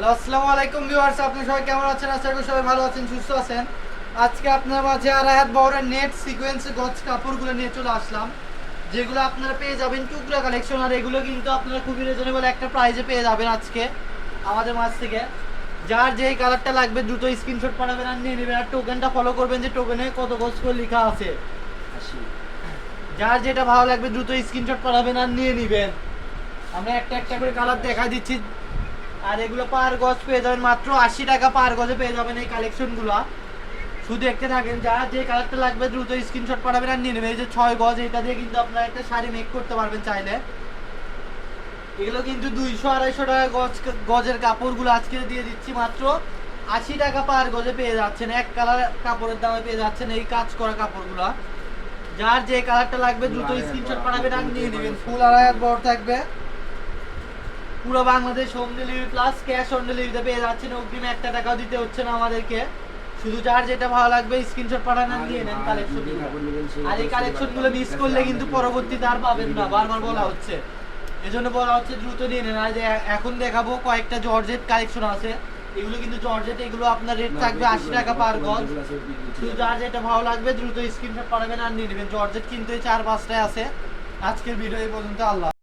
আসসালামু আলাইকুম ভিউয়ার্স, আপনারা সবাই কেমন আছেন? আশা করি সবাই ভালো আছেন, সুস্থ আছেন। আজকে আপনার মাঝে আরাহাত বহরের নেট সিকোয়েন্স গজ কাপড়গুলো নিয়ে চলে আসলাম, যেগুলো আপনারা পেয়ে যাবেন টুকরা কালেকশন। আর এগুলো কিন্তু আপনারা খুবই রিজনেবল একটা প্রাইসে পেয়ে যাবেন আজকে আমাদের মাছ থেকে। যার যেই কালারটা লাগবে দ্রুত স্ক্রিনশট পাঠাবেন আর নিয়ে নেবেন। আর টোকেনটা ফলো করবেন যে টোকেনে কত গজ করে লেখা আছে। যার যেটা ভালো লাগবে দ্রুত স্ক্রিনশট পাঠাবেন আর নিয়ে নেবেন। আমরা একটা একটা করে কালার দেখা দিচ্ছি। আর এগুলো পার গজ পেয়ে যাবেন মাত্র 80 টাকা পার গজে পেয়ে যাবেন এই কালেকশনগুলো। শুধু দেখতে থাকেন, যার যে কালারটা লাগবে দ্রুত স্ক্রিনশট পাঠাবেন আর নিয়ে নেবেন। এই যে 6 গজ, এটা দিয়ে কিন্তু আপনারা একটা শাড়ি মেক করতে পারবেন চাইলে। এগুলো কিন্তু 200-250 টাকা গজের কাপড়গুলো আজকে দিয়ে দিচ্ছি মাত্র 80 টাকা পার গজে পেয়ে যাচ্ছেন। এক কালার কাপড়ের দামে পেয়ে যাচ্ছেন এই কাজ করা কাপড়গুলো। যার যে কালারটা লাগবে দ্রুত স্ক্রিনশট পাঠাবেন আর নিয়ে নেবেন। ফুল আড়াই বড় থাকবে, পুরো Bangladesh home delivery plus cash on ডেলিভারিতে পেয়ে যাচ্ছেন। অগ্রিম 1 টাকাও দিতে হচ্ছে না আমাদেরকে। শুধু যার যেটা ভালো লাগবে স্ক্রিনশট পাঠান আর নিয়ে নেন কালেকশন। আর এই কালেকশনগুলো মিস করলে কিন্তু পরবর্তীতে আর পাবেন না, বারবার বলা হচ্ছে। এজন্য বলা হচ্ছে দ্রুত নিয়ে নেন। আর যে এখন দেখাবো কয়েকটা জর্জেট কালেকশন আছে, এগুলো কিন্তু জর্জেট, এগুলো আপনার রেট থাকবে 80 টাকা পার গজ। শুধু যার যেটা ভালো লাগবে দ্রুত স্ক্রিনশট পাঠাবেন আর নিয়ে নেবেন। জর্জেট কিন্তু এই 4-5টায় আছে। আজকের ভিডিও এই পর্যন্ত, আল্লাহ।